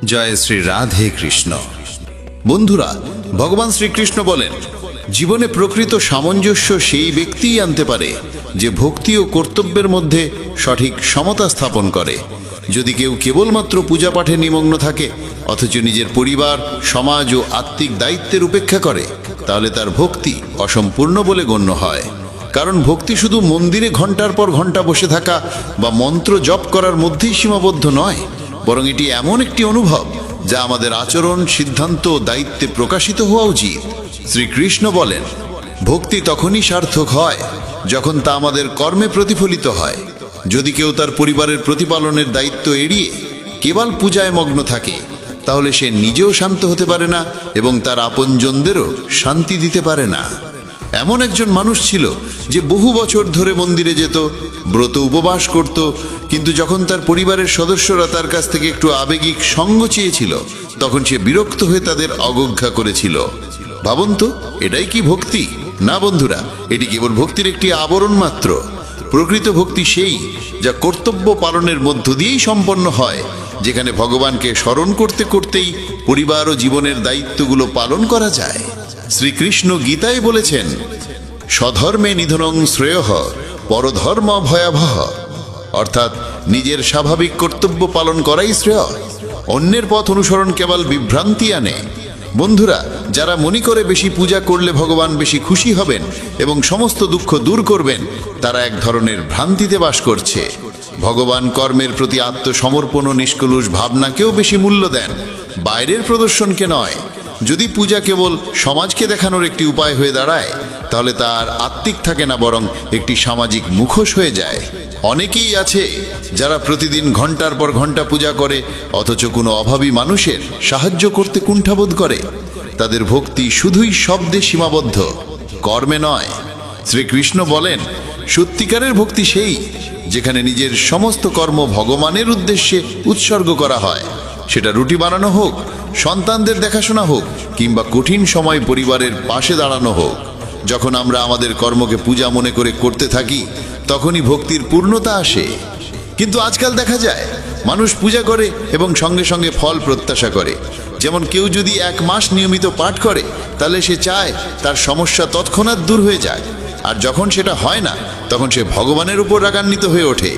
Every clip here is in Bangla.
জয় শ্রী রাধে কৃষ্ণ। বন্ধুরা, ভগবান শ্রীকৃষ্ণ বলেন, জীবনে প্রকৃত সামঞ্জস্য সেই ব্যক্তিই আনতে পারে যে ভক্তি ও কর্তব্যের মধ্যে সঠিক সমতা স্থাপন করে। যদি কেউ কেবলমাত্র পূজা পাঠে নিমগ্ন থাকে অথচ নিজের পরিবার, সমাজ ও আত্মিক দায়িত্বের উপেক্ষা করে, তাহলে তার ভক্তি অসম্পূর্ণ বলে গণ্য হয়। কারণ ভক্তি শুধু মন্দিরে ঘন্টার পর ঘন্টা বসে থাকা বা মন্ত্র জপ করার মধ্যেই সীমাবদ্ধ নয়, বরং এটি এমন একটি অনুভব যা আমাদের আচরণ, সিদ্ধান্ত ও দায়িত্বে প্রকাশিত হওয়া উচিত। শ্রীকৃষ্ণ বলেন, ভক্তি তখনই সার্থক হয় যখন তা আমাদের কর্মে প্রতিফলিত হয়। যদি কেউ তার পরিবারের প্রতিপালনের দায়িত্ব এড়িয়ে কেবল পূজায় মগ্ন থাকে, তাহলে সে নিজেও শান্ত হতে পারে না এবং তার আপনজনদেরও শান্তি দিতে পারে না। এমন একজন মানুষ ছিল যে বহু বছর ধরে মন্দিরে যেত, ব্রত উপবাস করত, কিন্তু যখন তার পরিবারের সদস্যরা তার কাছ থেকে একটু আবেগিক সঙ্গ চেয়েছিল, তখন সে বিরক্ত হয়ে তাদের অবজ্ঞা করেছিল। ভাবুন তো, এটাই কি ভক্তি? না বন্ধুরা, এটি কেবল ভক্তির একটি আবরণ মাত্র। প্রকৃত ভক্তি সেই যা কর্তব্য পালনের মধ্য দিয়েই সম্পন্ন হয়, যেখানে ভগবানকে স্মরণ করতে করতেই পরিবার ও জীবনের দায়িত্বগুলো পালন করা যায়। শ্রীকৃষ্ণ গীতায় বলেছেন, স্বধর্মে নিধনং শ্রেয়ঃ পরধর্ম ভয়াবহ। অর্থাৎ নিজের স্বাভাবিক কর্তব্য পালন করাই শ্রেয়, অন্যের পথ অনুসরণ কেবল বিভ্রান্তি আনে। বন্ধুরা, যারা মনে করে বেশি পূজা করলে ভগবান বেশি খুশি হবেন এবং সমস্ত দুঃখ দূর করবেন, তারা এক ধরনের ভ্রান্তিতে বাস করছে। ভগবান কর্মের প্রতি আত্মসমর্পণ ও নিষ্কলুষ ভাবনাকেও বেশি মূল্য দেন, বাইরের প্রদর্শনকে নয়। যদি পূজা কেবল সমাজকে দেখানোর একটি উপায় হয়ে দাঁড়ায়, তাহলে তার আত্মিক থাকে না, বরং একটি সামাজিক মুখোশ হয়ে যায়। অনেকেই আছে যারা প্রতিদিন ঘন্টার পর ঘন্টা পূজা করে অথচ কোনো অভাবী মানুষের সাহায্য করতে কুণ্ঠাবোধ করে। তাদের ভক্তি শুধুই শব্দে সীমাবদ্ধ, কর্মে নয়। শ্রীকৃষ্ণ বলেন, সত্যিকারের ভক্তি সেই যেখানে নিজের সমস্ত কর্ম ভগবানের উদ্দেশ্যে উৎসর্গ করা হয়। সেটা রুটি বানানো হোক, সন্তানদের দেখাশোনা হোক, কিংবা কঠিন সময় পরিবারের পাশে দাঁড়ানো হোক। যখন আমরা আমাদের কর্মকে পূজা মনে করে করতে থাকি, তখনই ভক্তির পূর্ণতা আসে। কিন্তু আজকাল দেখা যায় মানুষ পূজা করে এবং সঙ্গে সঙ্গে ফল প্রত্যাশা করে। যেমন কেউ যদি 1 মাস নিয়মিত পাঠ করে, তাহলে সে চায় তার সমস্যা তৎক্ষণাৎ দূর হয়ে যায়, আর যখন সেটা হয় না, তখন সে ভগবানের উপর রাগান্বিত হয়ে ওঠে।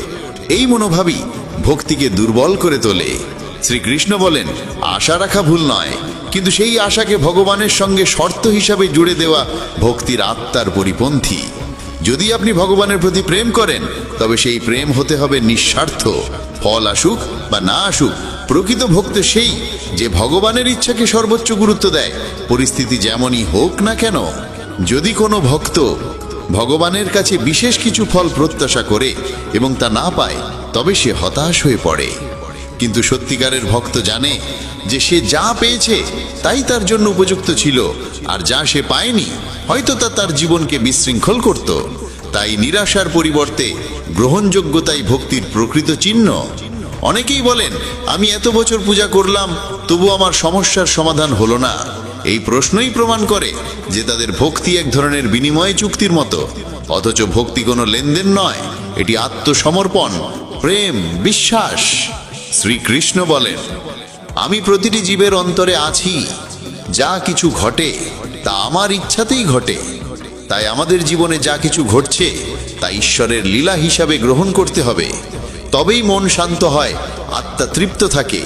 এই মনোভাবই ভক্তিকে দুর্বল করে তোলে। শ্রীকৃষ্ণ বলেন, আশা রাখা ভুল নয়, কিন্তু সেই আশাকে ভগবানের সঙ্গে শর্ত হিসাবে জুড়ে দেওয়া ভক্তির আত্মার পরিপন্থী। যদি আপনি ভগবানের প্রতি প্রেম করেন, তবে সেই প্রেম হতে হবে নিঃস্বার্থ। ফল আসুক বা না আসুক, প্রকৃত ভক্ত সেই যে ভগবানের ইচ্ছাকে সর্বোচ্চ গুরুত্ব দেয়, পরিস্থিতি যেমনই হোক না কেন। যদি কোনো ভক্ত ভগবানের কাছে বিশেষ কিছু ফল প্রত্যাশা করে এবং তা না পায়, তবে সে হতাশ হয়ে পড়ে। কিন্তু সত্যিকারের ভক্ত জানে যে সে যা পেয়েছে তাই তার জন্য উপযুক্ত ছিল, আর যা সে পায়নি হয়তো তা তার জীবনকে বিশৃঙ্খল করত। তাই নিরাশার পরিবর্তে গ্রহণযোগ্যতাই ভক্তির প্রকৃত চিহ্ন। অনেকেই বলেন, আমি এত বছর পূজা করলাম, তবু আমার সমস্যার সমাধান হলো না। এই প্রশ্নই প্রমাণ করে যে তাদের ভক্তি এক ধরনের বিনিময় চুক্তির মতো। অথচ ভক্তি কোনো লেনদেন নয়, এটি আত্মসমর্পণ, প্রেম, বিশ্বাস। শ্রীকৃষ্ণ বলেন, আমি প্রতিটি জীবের অন্তরে আছি। যা কিছু ঘটে তা আমার ইচ্ছাতেই ঘটে। তাই আমাদের জীবনে যা কিছু ঘটছে তা ঈশ্বরের লীলা হিসাবে গ্রহণ করতে হবে। তবেই মন শান্ত হয়, আত্মা তৃপ্ত থাকে।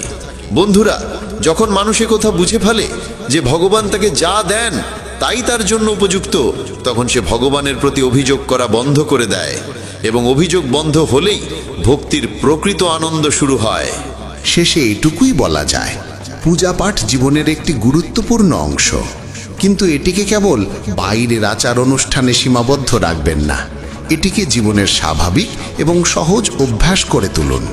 বন্ধুরা, যখন মানুষ কথা বুঝে ফেলে যে ভগবান তাকে যা দেন তাই তার জন্য উপযুক্ত, তখন সে ভগবানের প্রতি অভিযোগ করা বন্ধ করে দেয়, এবং অভিযোগ বন্ধ হলেই ভক্তির প্রকৃত আনন্দ শুরু হয়। শেষে এটুকুই বলা যায়, পূজা পাঠ জীবনের একটি গুরুত্বপূর্ণ অংশ, কিন্তু এটিকে কেবল বাইরের আচার অনুষ্ঠানে সীমাবদ্ধ রাখবেন না। এটিকে জীবনের স্বাভাবিক এবং সহজ অভ্যাস করে তুলুন,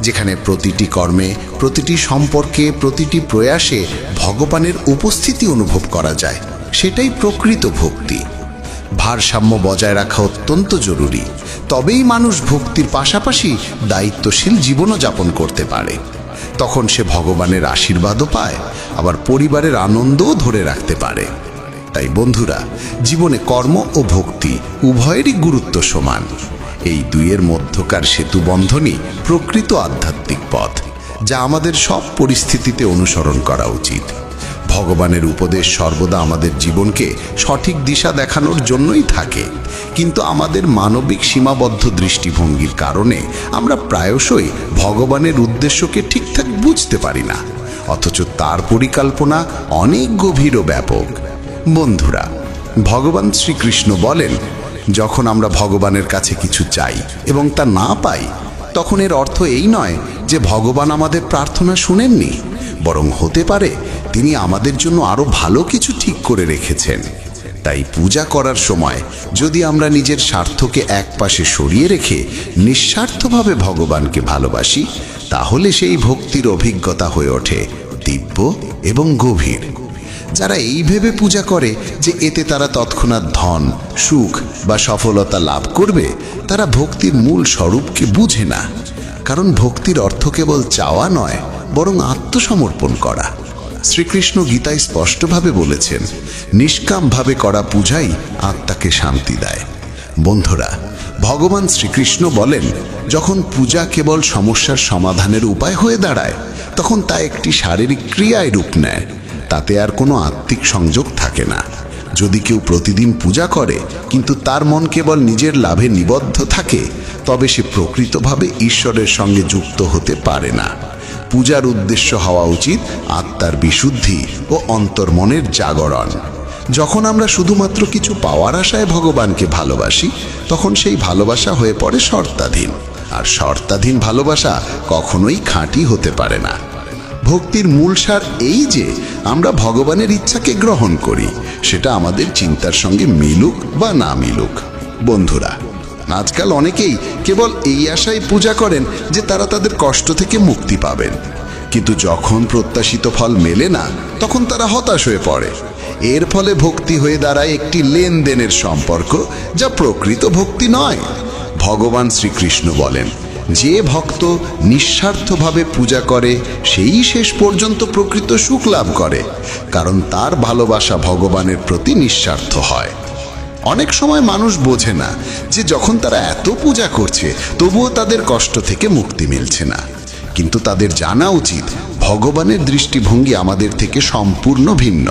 যেখানে প্রতিটি কর্মে, প্রতিটি সম্পর্কে, প্রতিটি প্রয়াসে ভগবানের উপস্থিতি অনুভব করা যায়। সেটাই প্রকৃত ভক্তি। ভারসাম্য বজায় রাখা অত্যন্ত জরুরি, তবেই মানুষ ভক্তির পাশাপাশি দায়িত্বশীল জীবনও যাপন করতে পারে। তখন সে ভগবানের আশীর্বাদও পায়, আবার পরিবারের আনন্দও ধরে রাখতে পারে। তাই বন্ধুরা, জীবনে কর্ম ও ভক্তি উভয়েরই গুরুত্ব সমান। এই দুইয়ের মধ্যকার সেতু বন্ধনই প্রকৃত আধ্যাত্মিক পথ, যা আমাদের সব পরিস্থিতিতে অনুসরণ করা উচিত। ভগবানের উপদেশ সর্বদা আমাদের জীবনকে সঠিক দিশা দেখানোর জন্যই থাকে, কিন্তু আমাদের মানবিক সীমাবদ্ধ দৃষ্টিভঙ্গির কারণে আমরা প্রায়শই ভগবানের উদ্দেশ্যকে ঠিকঠাক বুঝতে পারি না, অথচ তার পরিকল্পনা অনেক গভীর ও ব্যাপক। বন্ধুরা, ভগবান শ্রীকৃষ্ণ বলেন, যখন আমরা ভগবানের কাছে কিছু চাই এবং তা না পাই, তখন এর অর্থ এই নয় যে ভগবান আমাদের প্রার্থনা শুনেননি, বরং হতে পারে তিনি আমাদের জন্য আরো ভালো কিছু ঠিক করে রেখেছেন। তাই পূজা করার সময় যদি আমরা নিজের স্বার্থকে একপাশে সরিয়ে রেখে নিঃস্বার্থভাবে ভগবানকে ভালোবাসি, তাহলে সেই ভক্তির অভিজ্ঞতা হয়ে ওঠে দিব্য এবং গভীর। যারা এই ভেবে পূজা করে যে এতে তারা তৎক্ষণাৎ ধন, সুখ বা সফলতা লাভ করবে, তারা ভক্তির মূল স্বরূপকে বুঝে না। কারণ ভক্তির অর্থ কেবল চাওয়া নয়, বরং আত্মসমর্পণ করা। শ্রীকৃষ্ণ গীতায় স্পষ্টভাবে বলেছেন, নিষ্কামভাবে করা পূজাই আত্মাকে শান্তি দেয়। বন্ধুরা, ভগবান শ্রীকৃষ্ণ বলেন, যখন পূজা কেবল সমস্যার সমাধানের উপায় হয়ে দাঁড়ায়, তখন তা একটি শারীরিক ক্রিয়ায় রূপ নেয়। তাতে আর কোনো আত্মিক সংযোগ থাকে না। যদি কেউ প্রতিদিন পূজা করে কিন্তু তার মন কেবল নিজের লাভে নিবদ্ধ থাকে, তবে সে প্রকৃতভাবে ঈশ্বরের সঙ্গে যুক্ত হতে পারে না। পূজার উদ্দেশ্য হওয়া উচিত আত্মার বিশুদ্ধি ও অন্তর্মনের জাগরণ। যখন আমরা শুধুমাত্র কিছু পাওয়ার আশায় ভগবানকে ভালোবাসি, তখন সেই ভালোবাসা হয়ে পড়ে শর্তাধীন, আর শর্তাধীন ভালোবাসা কখনোই খাঁটি হতে পারে না। ভক্তির মূল সার এই যে আমরা ভগবানের ইচ্ছাকে গ্রহণ করি, সেটা আমাদের চিন্তার সঙ্গে মিলুক বা না মিলুক। বন্ধুরা, আজকাল অনেকেই কেবল এই আশায় পূজা করেন যে তারা তাদের কষ্ট থেকে মুক্তি পাবেন, কিন্তু যখন প্রত্যাশিত ফল মেলে না, তখন তারা হতাশ হয়ে পড়ে। এর ফলে ভক্তি হয়ে দাঁড়ায় একটি লেনদেনের সম্পর্ক, যা প্রকৃত ভক্তি নয়। ভগবান শ্রীকৃষ্ণ বলেন, যে ভক্ত নিঃস্বার্থভাবে পূজা করে সেই শেষ পর্যন্ত প্রকৃত সুখ লাভ করে, কারণ তার ভালোবাসা ভগবানের প্রতি নিঃস্বার্থ হয়। অনেক সময় মানুষ বোঝে না যে যখন তারা এত পূজা করছে, তবুও তাদের কষ্ট থেকে মুক্তি মিলছে না। কিন্তু তাদের জানা উচিত, ভগবানের দৃষ্টিভঙ্গি আমাদের থেকে সম্পূর্ণ ভিন্ন।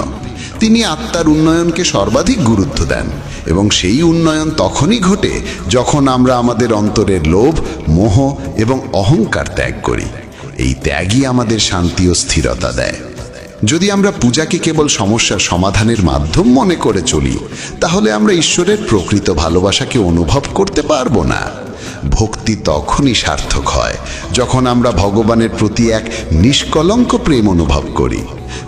তিনি আত্মার উন্নয়নকে সর্বাধিক গুরুত্ব দেন, এবং সেই উন্নয়ন তখনই ঘটে যখন আমরা আমাদের অন্তরের লোভ, মোহ এবং অহংকার ত্যাগ করি। এই ত্যাগই আমাদের শান্তি ও স্থিরতা দেয়। যদি আমরা পূজাকে কেবল সমস্যার সমাধানের মাধ্যম মনে করে চলি, তাহলে আমরা ঈশ্বরের প্রকৃত ভালোবাসাকে অনুভব করতে পারবো না। ভক্তি তখনই সার্থক হয় যখন আমরা ভগবানের প্রতি এক নিষ্কলঙ্ক প্রেম অনুভব করি,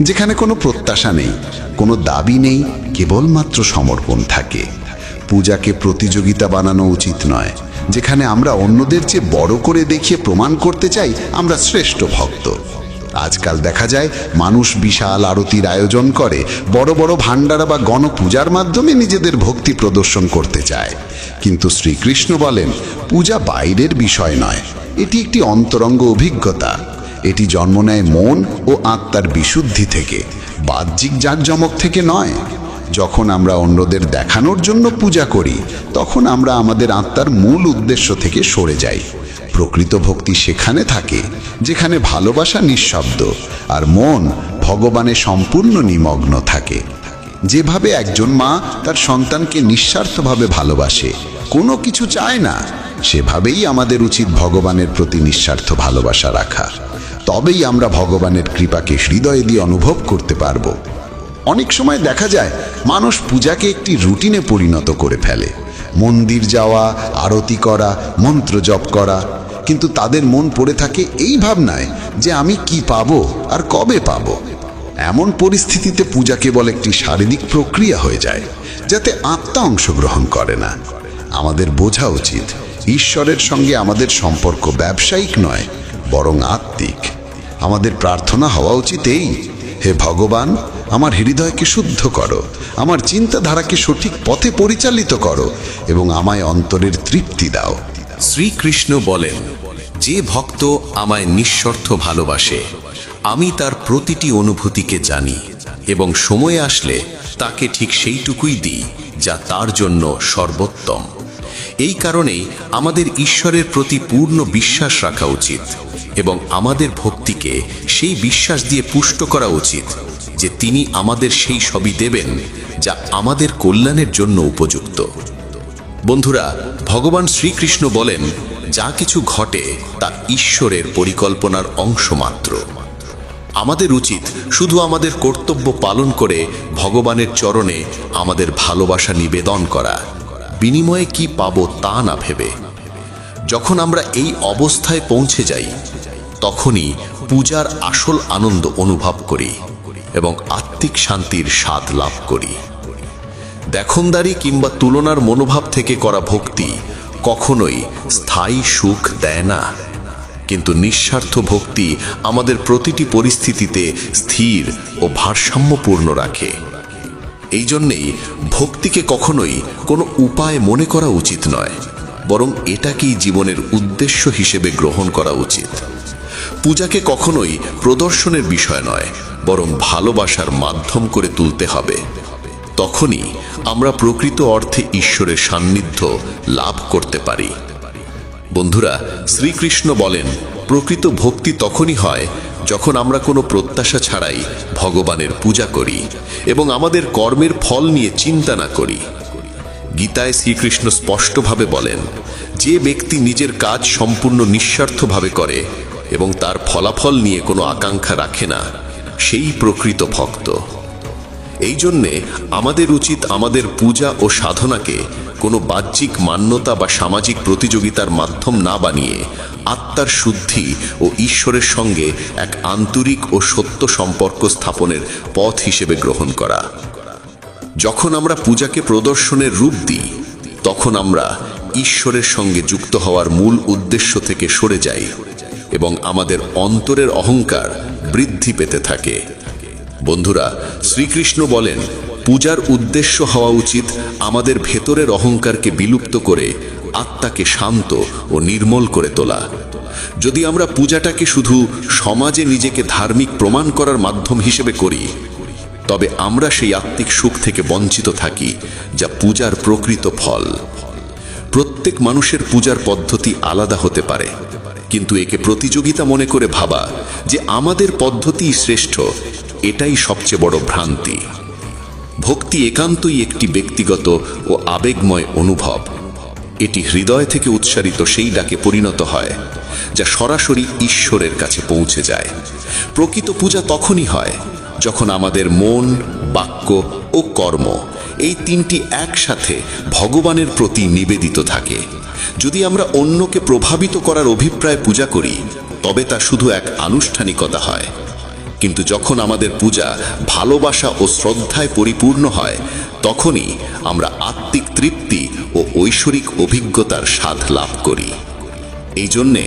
যেখানে কোনো প্রত্যাশা নেই, কোনো দাবি নেই, কেবলমাত্র সমর্পণ থাকে। পূজাকে প্রতিযোগিতা বানানো উচিত নয়, যেখানে আমরা অন্যদের চেয়ে বড় করে দেখিয়ে প্রমাণ করতে চাই আমরা শ্রেষ্ঠ ভক্ত। আজকাল দেখা যায় মানুষ বিশাল আরতির আয়োজন করে, বড় বড় ভান্ডারা বা গণপূজার মাধ্যমে নিজেদের ভক্তি প্রদর্শন করতে চায়। কিন্তু শ্রীকৃষ্ণ বলেন, পূজা বাইরের বিষয় নয়, এটি একটি অন্তরঙ্গ অভিজ্ঞতা। এটি জন্ম নেয় মন ও আত্মার বিশুদ্ধি থেকে, বাহ্যিক জাঁকজমক থেকে নয়। যখন আমরা অন্যদের দেখানোর জন্য পূজা করি, তখন আমরা আমাদের আত্মার মূল উদ্দেশ্য থেকে সরে যাই। প্রকৃত ভক্তি সেখানে থাকে যেখানে ভালোবাসা নিঃশব্দ আর মন ভগবানে সম্পূর্ণ নিমগ্ন থাকে। যেভাবে একজন মা তার সন্তানকে নিঃস্বার্থভাবে ভালোবাসে, কোনো কিছু চায় না, সেভাবেই আমাদের উচিত ভগবানের প্রতি নিঃস্বার্থ ভালোবাসা রাখা। তবেই আমরা ভগবানের কৃপাকে হৃদয়ে দিয়ে অনুভব করতে পারব। অনেক সময় দেখা যায় মানুষ পূজাকে একটি রুটিনে পরিণত করে ফেলে। মন্দির যাওয়া, আরতি করা, মন্ত্র জপ করা, কিন্তু তাদের মন পড়ে থাকে এই ভাবনায় যে আমি কি পাবো আর কবে পাবো। এমন পরিস্থিতিতে পূজা কেবল একটি শারীরিক প্রক্রিয়া হয়ে যায়, যাতে আত্মা অংশগ্রহণ করে না। আমাদের বোঝা উচিত, ঈশ্বরের সঙ্গে আমাদের সম্পর্ক ব্যবসায়িক নয়, বরং আত্মিক। আমাদের প্রার্থনা হওয়া উচিত এই, হে ভগবান, আমার হৃদয়কে শুদ্ধ করো, আমার চিন্তাধারাকে সঠিক পথে পরিচালিত করো এবং আমায় অন্তরের তৃপ্তি দাও। শ্রীকৃষ্ণ বলেন, যে ভক্ত আমায় নিঃস্বার্থ ভালোবাসে, আমি তার প্রতিটি অনুভূতিকে জানি এবং সময় আসলে তাকে ঠিক সেইটুকুই দিই যা তার জন্য সর্বোত্তম। এই কারণেই আমাদের ঈশ্বরের প্রতি পূর্ণ বিশ্বাস রাখা উচিত। এবং আমাদের ভক্তিকে সেই বিশ্বাস দিয়ে পুষ্ট করা উচিত যে তিনি আমাদের সেই সবই দেবেন যা আমাদের কল্যাণের জন্য উপযুক্ত। বন্ধুরা, ভগবান শ্রীকৃষ্ণ বলেন, যা কিছু ঘটে তা ঈশ্বরের পরিকল্পনার অংশ মাত্র। আমাদের উচিত শুধু আমাদের কর্তব্য পালন করে ভগবানের চরণে আমাদের ভালোবাসা নিবেদন করা, বিনিময়ে কি পাবো তা না ভেবে। যখন আমরা এই অবস্থায় পৌঁছে যাই, তখনই পূজার আসল আনন্দ অনুভব করি এবং আত্মিক শান্তির স্বাদ লাভ করি। দেখনদারি কিংবা তুলনার মনোভাব থেকে করা ভক্তি কখনোই স্থায়ী সুখ দেয় না, কিন্তু নিঃস্বার্থ ভক্তি আমাদের প্রতিটি পরিস্থিতিতে স্থির ও ভারসাম্যপূর্ণ রাখে। এই জন্যেই ভক্তিকে কখনোই কোনো উপায় মনে করা উচিত নয়, বরং এটাকেই জীবনের উদ্দেশ্য হিসেবে গ্রহণ করা উচিত। পূজাকে কখনোই প্রদর্শনের বিষয় নয়, বরং ভালোবাসার মাধ্যম করে তুলতে হবে। তখনই আমরা প্রকৃত অর্থে ঈশ্বরের সান্নিধ্য লাভ করতে পারি। বন্ধুরা, শ্রীকৃষ্ণ বলেন, প্রকৃত ভক্তি তখনই হয় যখন আমরা কোনো প্রত্যাশা ছাড়াই ভগবানের পূজা করি এবং আমাদের কর্মের ফল নিয়ে চিন্তা না করি। গীতায় শ্রীকৃষ্ণ স্পষ্টভাবে বলেন, যে ব্যক্তি নিজের কাজ সম্পূর্ণ নিঃস্বার্থভাবে করে এবং তার ফলাফল নিয়ে কোনো আকাঙ্ক্ষা রাখে না, সেই প্রকৃত ভক্ত। এই জন্যে আমাদের উচিত আমাদের পূজা ও সাধনাকে কোনো বাহ্যিক মান্যতা বা সামাজিক প্রতিযোগিতার মাধ্যম না বানিয়ে আত্মার শুদ্ধি ও ঈশ্বরের সঙ্গে এক আন্তরিক ও সত্য সম্পর্ক স্থাপনের পথ হিসেবে গ্রহণ করা। যখন আমরা পূজাকে প্রদর্শনের রূপ দিই, তখন আমরা ঈশ্বরের সঙ্গে যুক্ত হওয়ার মূল উদ্দেশ্য থেকে সরে যাই এবং আমাদের অন্তরের অহংকার বৃদ্ধি পেতে থাকে। বন্ধুরা, শ্রীকৃষ্ণ বলেন, পূজার উদ্দেশ্য হওয়া উচিত আমাদের ভেতরের অহংকারকে বিলুপ্ত করে আত্মাকে শান্ত ও নির্মল করে তোলা। যদি আমরা পূজাটাকে শুধু সমাজে নিজেকে ধার্মিক প্রমাণ করার মাধ্যম হিসেবে করি, তবে আমরা সেই আত্মিক সুখ থেকে বঞ্চিত থাকি যা পূজার প্রকৃত ফল। প্রত্যেক মানুষের পূজার পদ্ধতি আলাদা হতে পারে, কিন্তু একে প্রতিযোগিতা মনে করে ভাবা যে আমাদের পদ্ধতিই শ্রেষ্ঠ, এটাই সবচেয়ে বড় ভ্রান্তি। ভক্তি একান্তই একটি ব্যক্তিগত ও আবেগময় অনুভব। এটি হৃদয় থেকে উৎসারিত সেই ডাকে পরিণত হয় যা সরাসরি ঈশ্বরের কাছে পৌঁছে যায়। প্রকৃত পূজা তখনই হয় যখন আমাদের মন, বাক্য ও কর্ম এই তিনটি একসাথে ভগবানের প্রতি নিবেদিত থাকে। যদি আমরা অন্যকে প্রভাবিত করার অভিপ্রায় পূজা করি, তবে তা শুধু এক আনুষ্ঠানিকতা হয়। কিন্তু যখন আমাদের পূজা ভালোবাসা ও শ্রদ্ধায় পরিপূর্ণ হয়, তখনই আমরা আত্মিক তৃপ্তি ও ঐশ্বরিক অভিজ্ঞতার স্বাদ লাভ করি। এই জন্যে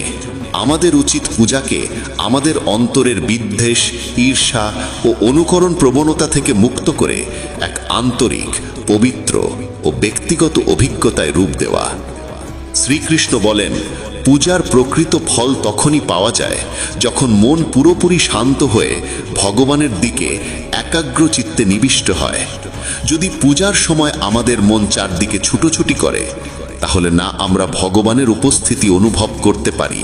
আমাদের উচিত পূজাকে আমাদের অন্তরের বিদ্বেষ, ঈর্ষা ও অনুকরণ প্রবণতা থেকে মুক্ত করে এক আন্তরিক, পবিত্র ও ব্যক্তিগত অভিজ্ঞতায় রূপ দেওয়া। শ্রীকৃষ্ণ বলেন, পূজার প্রকৃত ফল তখনই পাওয়া যায় যখন মন পুরোপুরি শান্ত হয়ে ভগবানের দিকে একাগ্র চিত্তে নিবিষ্ট হয়। যদি পূজার সময় আমাদের মন চারদিকে ছুটোছুটি করে, তাহলে না আমরা ভগবানের উপস্থিতি অনুভব করতে পারি,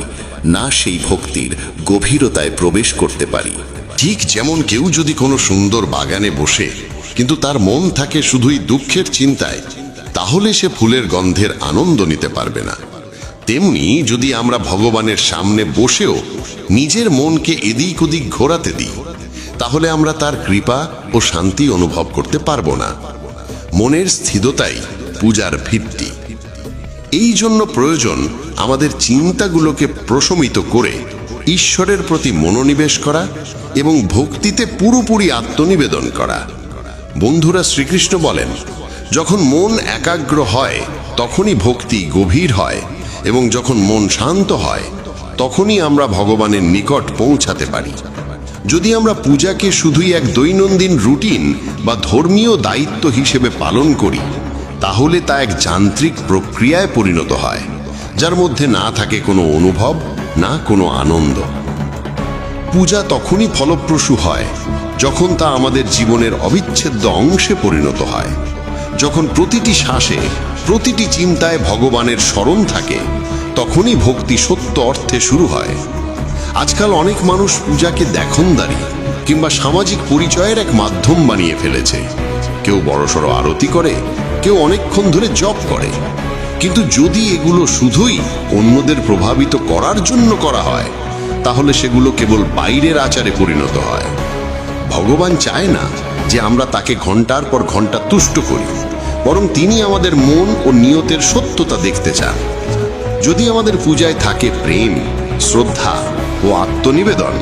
না সেই ভক্তির গভীরতায় প্রবেশ করতে পারি। ঠিক যেমন কেউ যদি কোনো সুন্দর বাগানে বসে কিন্তু তার মন থাকে শুধুই দুঃখের চিন্তায়, তাহলে সে ফুলের গন্ধের আনন্দ নিতে পারবে না। তেমনি যদি আমরা ভগবানের সামনে বসেও নিজের মনকে এদিক ওদিক ঘোরাতে দিই, তাহলে আমরা তার কৃপা ও শান্তি অনুভব করতে পারবো না। মনের স্থিরতাই পূজার ভিত্তি। এই জন্য প্রয়োজন আমাদের চিন্তাগুলোকে প্রশমিত করে ঈশ্বরের প্রতি মনোনিবেশ করা এবং ভক্তিতে পুরোপুরি আত্মনিবেদন করা। বন্ধুরা, শ্রীকৃষ্ণ বলেন, যখন মন একাগ্র হয় তখনই ভক্তি গভীর হয়, এবং যখন মন শান্ত হয় তখনই আমরা ভগবানের নিকট পৌঁছাতে পারি। যদি আমরা পূজাকে শুধুই এক দৈনন্দিন রুটিন বা ধর্মীয় দায়িত্ব হিসেবে পালন করি, তাহলে তা এক যান্ত্রিক প্রক্রিয়ায় পরিণত হয়, যার মধ্যে না থাকে কোনো অনুভব, না কোনো আনন্দ। পূজা তখনই ফলপ্রসূ হয় যখন তা আমাদের জীবনের অবিচ্ছেদ্য অংশে পরিণত হয়। যখন প্রতিটি শ্বাসে, প্রতিটি চিন্তায় ভগবানের স্মরণ থাকে, তখনই ভক্তি সত্য অর্থে শুরু হয়। আজকাল অনেক মানুষ পূজাকে দেখনদারি কিংবা সামাজিক পরিচয়ের এক মাধ্যম বানিয়ে ফেলেছে। কেউ বড়সড় আরতি করে, কেউ অনেকক্ষণ ধরে জপ করে। কিন্তু যদি এগুলো শুধুই অন্যদের প্রভাবিত করার জন্য করা হয়, তাহলে সেগুলো কেবল বাইরের আচারে পরিণত হয়। ভগবান চায় না যে আমরা তাকে ঘন্টার পর ঘন্টা তুষ্ট করি, বরং তিনি আমাদের মন ও নিয়তের সত্যতা দেখতে চান। যদি আমাদের পূজায় থাকে প্রেম, শ্রদ্ধা ও আত্মনিবেদন,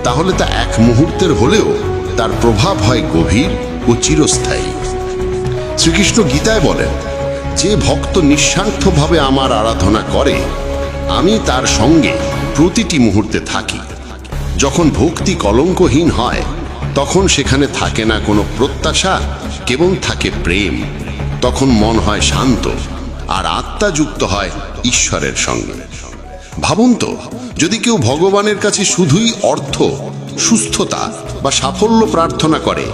তাহলে তা এক মুহূর্তের হলেও তার প্রভাব হয় গভীর ও চিরস্থায়ী। শ্রীকৃষ্ণ গীতায় বলেন, যে ভক্ত নিঃস্বার্থভাবে আমার আরাধনা করে, আমি তার সঙ্গে প্রতিটি মুহূর্তে থাকি। যখন ভক্তি কলঙ্কহীন হয়, তখন সেখানে থাকে না কোনো প্রত্যাশা, কেবল থাকে প্রেম। তখন মন হয় শান্ত আর আত্মা যুক্ত হয় ঈশ্বরের সঙ্গে। ভাবুন তো, যদি কেউ ভগবানের কাছে শুধুই অর্থ, সুস্থতা বা সাফল্য প্রার্থনা করে,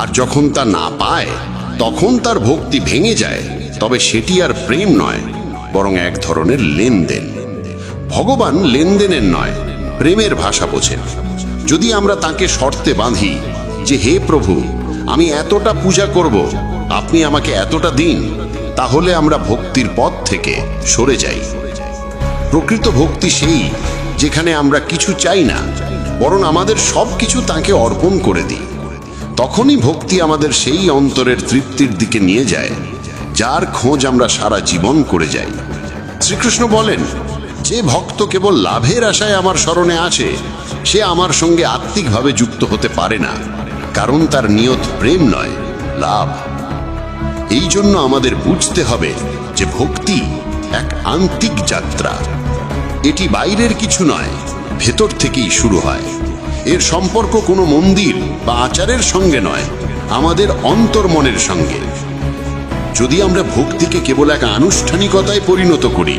আর যখন তা না পায় তখন তার ভক্তি ভেঙে যায়, তবে সেটি আর প্রেম নয়, বরং এক ধরনের লেনদেন। ভগবান লেনদেনের নয়, প্রেমের ভাষা বোঝেন। যদি আমরা তাকে শর্তে বাঁধি যে, হে প্রভু, আমি এতটা পূজা করব, আপনি আমাকে এতটা দিন, তাহলে আমরা ভক্তির পথ থেকে সরে যাই। প্রকৃত ভক্তি সেই যেখানে আমরা কিছু চাই না, বরং আমাদের সব কিছু তাকে অর্পণ করে দিই। তখনই ভক্তি আমাদের সেই অন্তরের তৃপ্তির দিকে নিয়ে যায়, যার খোঁজ আমরা সারা জীবন করে যাই। শ্রীকৃষ্ণ বলেন, যে ভক্ত কেবল লাভের আশায় আমার শরণে আসে, সে আমার সঙ্গে আত্মিকভাবে যুক্ত হতে পারে না, কারণ তার নিয়ত প্রেম নয়, লাভ। এই জন্য আমাদের বুঝতে হবে যে ভক্তি এক আন্তিক যাত্রা। এটি বাইরের কিছু নয়, ভেতর থেকেই শুরু হয়। এর সম্পর্ক কোনো মন্দির বা আচারের সঙ্গে নয়, আমাদের অন্তর্মনের সঙ্গে। যদি আমরা ভক্তিকে কেবল এক আনুষ্ঠানিকতায় পরিণত করি,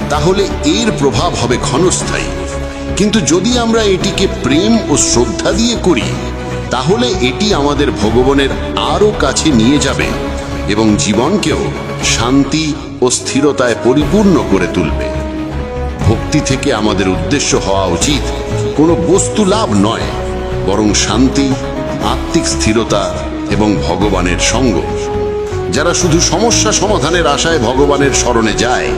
তাহলে এর প্রভাব হবে ক্ষণস্থায়ী। কিন্তু যদি আমরা এটিকে প্রেম ও শ্রদ্ধা দিয়ে করি, তাহলে এটি আমাদের ভগবানের আরও কাছে নিয়ে যাবে এবং জীবনকেও শান্তি ও স্থিরতায় পরিপূর্ণ করে তুলবে। ভক্তি থেকে আমাদের উদ্দেশ্য হওয়া উচিত কোনো বস্তু লাভ নয়, বরং শান্তি, আত্মিক স্থিরতা এবং ভগবানের সঙ্গ। যারা শুধু সমস্যা সমাধানের আশায় ভগবানের শরণে যায়,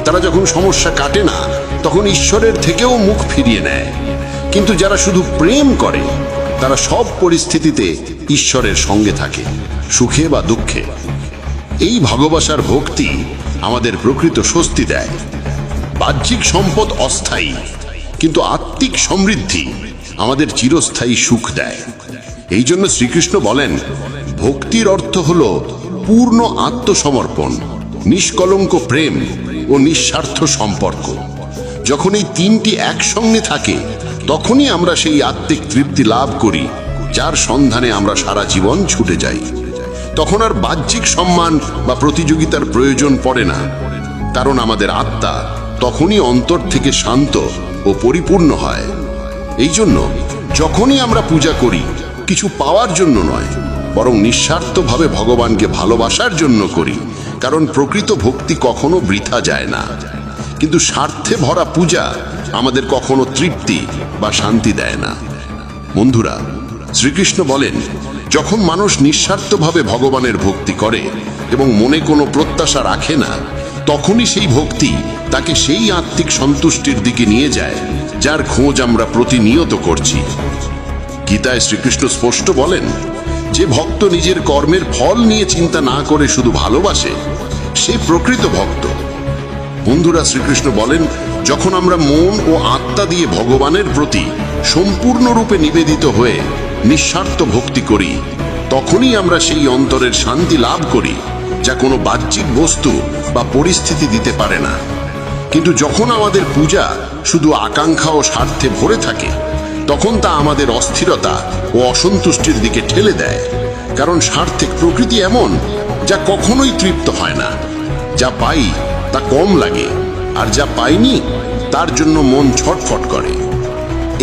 তারা যখন সমস্যা কাটে না, তখন ঈশ্বরের থেকেও মুখ ফিরিয়ে নেয়। কিন্তু যারা শুধু প্রেম করে, তারা সব পরিস্থিতিতে ঈশ্বরের সঙ্গে থাকে, সুখে বা দুঃখে। এই ভালোবাসার ভক্তি আমাদের প্রকৃত স্বস্তি দেয়। বাহ্যিক সম্পদ অস্থায়ী, কিন্তু আত্মিক সমৃদ্ধি আমাদের চিরস্থায়ী সুখ দেয়। এই জন্য শ্রীকৃষ্ণ বলেন, ভক্তির অর্থ হল পূর্ণ আত্মসমর্পণ, নিষ্কলঙ্ক প্রেম ও নিঃস্বার্থ সম্পর্ক। যখন এই তিনটি একসঙ্গে থাকে, তখনই আমরা সেই আত্মিক তৃপ্তি লাভ করি, যার সন্ধানে আমরা সারা জীবন ছুটে যাই। তখন আর বাহ্যিক সম্মান বা প্রতিযোগিতার প্রয়োজন পড়ে না, কারণ আমাদের আত্মা তখনই অন্তর থেকে শান্ত ও পরিপূর্ণ হয়। এই জন্য যখনই আমরা পূজা করি, কিছু পাওয়ার জন্য নয়, বরং নিঃস্বার্থভাবে ভগবানকে ভালোবাসার জন্য করি, কারণ প্রকৃত ভক্তি কখনো বৃথা যায় না। কিন্তু স্বার্থে ভরা পূজা আমাদের কখনো তৃপ্তি বা শান্তি দেয় না। বন্ধুরা, শ্রীকৃষ্ণ বলেন, যখন মানুষ নিঃস্বার্থভাবে ভগবানের ভক্তি করে এবং মনে কোনো প্রত্যাশা রাখে না, তখনই সেই ভক্তি তাকে সেই আত্মিক সন্তুষ্টির দিকে নিয়ে যায়, যার খোঁজ আমরা প্রতিনিয়ত করছি। গীতায় শ্রীকৃষ্ণ স্পষ্ট বলেন, যে ভক্ত নিজের কর্মের ফল নিয়ে চিন্তা না করে শুধু ভালোবাসে, সে প্রকৃত ভক্ত। বন্ধুরা, শ্রীকৃষ্ণ বলেন, যখন আমরা মন ও আত্মা দিয়ে ভগবানের প্রতি সম্পূর্ণরূপে নিবেদিত হয়ে নিঃস্বার্থ ভক্তি করি, তখনই আমরা সেই অন্তরের শান্তি লাভ করি, যা কোনো বাহ্যিক বস্তু বা পরিস্থিতি দিতে পারে না। কিন্তু যখন আমাদের পূজা শুধু আকাঙ্ক্ষা ও স্বার্থে ভরে থাকে, তখন তা আমাদের অস্থিরতা ও অসন্তুষ্টির দিকে ঠেলে দেয়। কারণ স্বার্থিক প্রকৃতি এমন, যা কখনোই তৃপ্ত হয় না। যা পাই তা কম লাগে, আর যা পাইনি তার জন্য মন ছটফট করে।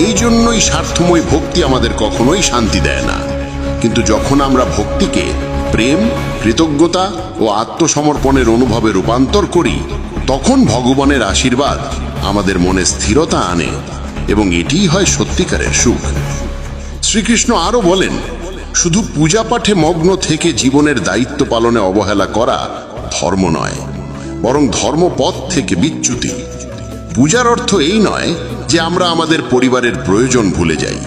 এই জন্যই স্বার্থময় ভক্তি আমাদের কখনোই শান্তি দেয় না। কিন্তু যখন আমরা ভক্তিকে প্রেম, কৃতজ্ঞতা ও আত্মসমর্পণের অনুভবে রূপান্তর করি, তখন ভগবানের আশীর্বাদ আমাদের মনে স্থিরতা আনে এবং এটিই হয় সত্যিকারের সুখ। শ্রীকৃষ্ণ আরো বলেন, শুধু পূজা পাঠে মগ্ন থেকে জীবনের দায়িত্ব পালনে অবহেলা করা ধর্ম নয়, বরং ধর্মপথ থেকে বিচ্যুতি। পূজার অর্থ এই নয় যে আমরা আমাদের পরিবারের প্রয়োজন ভুলে যাই,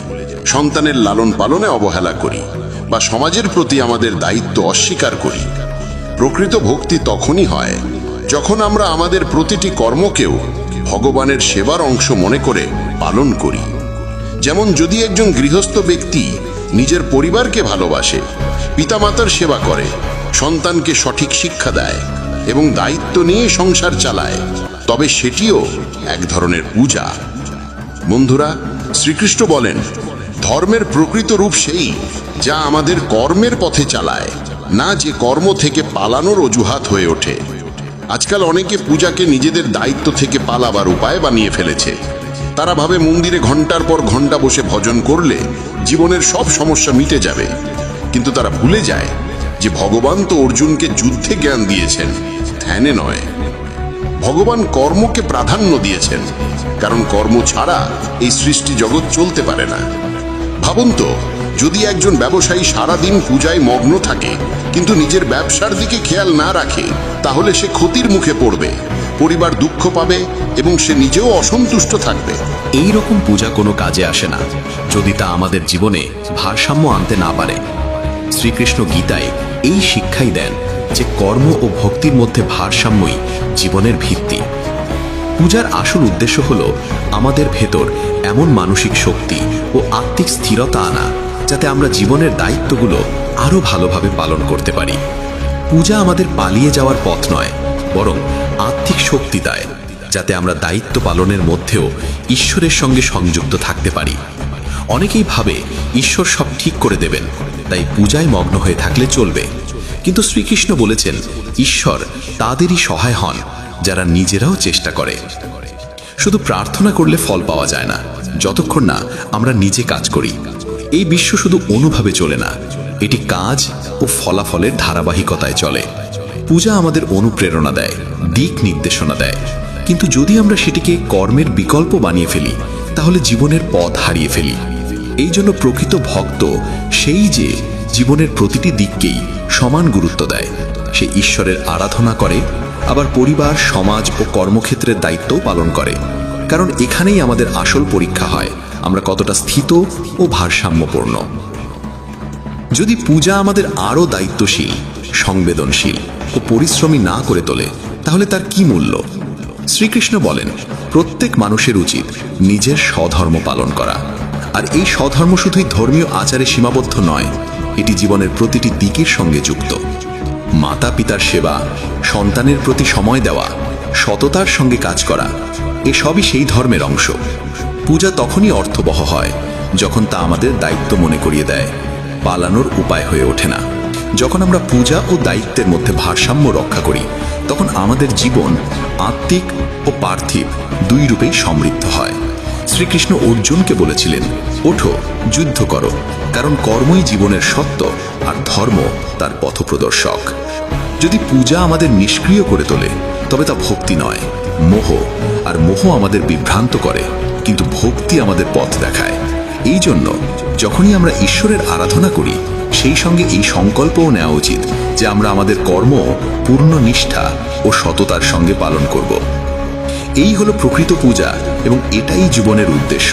সন্তানের লালন পালনে অবহেলা করি বা সমাজের প্রতি আমাদের দায়িত্ব অস্বীকার করি। প্রকৃত ভক্তি তখনই হয় যখন আমরা আমাদের প্রতিটি কর্মকেও ভগবানের সেবার অংশ মনে করে পালন করি। যেমন যদি একজন গৃহস্থ ব্যক্তি নিজের পরিবারকে ভালোবাসে, পিতামাতার সেবা করে, সন্তানকে সঠিক শিক্ষা দেয় এবং দায়িত্ব নিয়ে সংসার চালায়, তবে সেটিও এক ধরনের পূজা। বন্ধুরা, শ্রীকৃষ্ণ বলেন, ধর্মের প্রকৃত রূপ সেই যা আমাদের কর্মের পথে চালায়, না যে কর্ম থেকে পালানোর অজুহাত হয়ে ওঠে। আজকাল অনেকে পূজাকে নিজেদের দায়িত্ব থেকে পালাবার উপায় বানিয়ে ফেলেছে। তারা ভাবে মন্দিরে ঘন্টার পর ঘন্টা বসে ভজন করলে জীবনের সব সমস্যা মিটে যাবে, কিন্তু তারা ভুলে যায় যে ভগবান তো অর্জুনকে যুদ্ধে জ্ঞান দিয়েছেন, ধ্যানে নয়। ভগবান কর্মকে প্রাধান্য দিয়েছেন, কারণ কর্ম ছাড়া এই সৃষ্টি জগৎ চলতে পারে না। ভাবুন তো, যদি একজন ব্যবসায়ী সারাদিন পূজায় মগ্ন থাকে কিন্তু নিজের ব্যবসার দিকে খেয়াল না রাখে, তাহলে সে ক্ষতির মুখে পড়বে, পরিবার দুঃখ পাবে এবং সে নিজেও অসন্তুষ্ট থাকবে। এই রকম পূজা কোনো কাজে আসে না যদি তা আমাদের জীবনে ভারসাম্য আনতে না পারে। শ্রীকৃষ্ণ গীতায় এই শিক্ষাই দেন যে কর্ম ও ভক্তির মধ্যে ভারসাম্যই জীবনের ভিত্তি। পূজার আসল উদ্দেশ্য হল আমাদের ভেতর এমন মানসিক শক্তি ও আত্মিক স্থিরতা আনা যাতে আমরা জীবনের দায়িত্বগুলো আরো ভালোভাবে পালন করতে পারি। পূজা আমাদের পালিয়ে যাওয়ার পথ নয়, বরং আত্মিক শক্তি দেয় যাতে আমরা দায়িত্ব পালনের মধ্যেও ঈশ্বরের সঙ্গে সংযুক্ত থাকতে পারি। অনেকেই ভাবে ঈশ্বর সব ঠিক করে দেবেন, তাই পূজায় মগ্ন হয়ে থাকলে চলবে। কিন্তু শ্রীকৃষ্ণ বলেছেন, ঈশ্বর তাদেরই সহায় হন যারা নিজেরাও চেষ্টা করে। শুধু প্রার্থনা করলে ফল পাওয়া যায় না যতক্ষণ না আমরা নিজে কাজ করি। এই বিশ্ব শুধু অনুভবে চলে না, এটি কাজ ও ফলাফলের ধারাবাহিকতায় চলে। পূজা আমাদের অনুপ্রেরণা দেয়, দিক নির্দেশনা দেয়, কিন্তু যদি আমরা সেটিকে কর্মের বিকল্প বানিয়ে ফেলি তাহলে জীবনের পথ হারিয়ে ফেলি। এই জন্য প্রকৃত ভক্ত সেই যে জীবনের প্রতিটি দিককেই সমান গুরুত্ব দেয়। সে ঈশ্বরের আরাধনা করে, আবার পরিবার, সমাজ ও কর্মক্ষেত্রের দায়িত্বও পালন করে। কারণ এখানেই আমাদের আসল পরীক্ষা হয় আমরা কতটা স্থিত ও ভারসাম্যপূর্ণ। যদি পূজা আমাদের আরও দায়িত্বশীল, সংবেদনশীল ও পরিশ্রমী না করে তোলে, তাহলে তার কি মূল্য? শ্রীকৃষ্ণ বলেন, প্রত্যেক মানুষের উচিত নিজের স্বধর্ম পালন করা। আর এই স্বধর্ম শুধুই ধর্মীয় আচারে সীমাবদ্ধ নয়, এটি জীবনের প্রতিটি দিকের সঙ্গে যুক্ত। মাতা পিতার সেবা, সন্তানের প্রতি সময় দেওয়া, সততার সঙ্গে কাজ করা, এসবই সেই ধর্মের অংশ। পূজা তখনই অর্থবহ হয় যখন তা আমাদের দায়িত্ব মনে করিয়ে দেয়, পালানোর উপায় হয়ে ওঠে না। যখন আমরা পূজা ও দায়িত্বের মধ্যে ভারসাম্য রক্ষা করি, তখন আমাদের জীবন আত্মিক ও পার্থিব দুই রূপেই সমৃদ্ধ হয়। শ্রীকৃষ্ণ অর্জুনকে বলেছিলেন, ওঠো, যুদ্ধ করো, কারণ কর্মই জীবনের সত্য আর ধর্ম তার পথপ্রদর্শক। যদি পূজা আমাদের নিষ্ক্রিয় করে তোলে, তবে তা ভক্তি নয়, মোহ। আর মোহ আমাদের বিভ্রান্ত করে, কিন্তু ভক্তি আমাদের পথ দেখায়। এই জন্য যখনই আমরা ঈশ্বরের আরাধনা করি, সেই সঙ্গে এই সংকল্পও নেওয়া উচিত যে আমরা আমাদের কর্ম পূর্ণ নিষ্ঠা ও সততার সঙ্গে পালন করব। এই হলো প্রকৃত পূজা এবং এটাই জীবনের উদ্দেশ্য।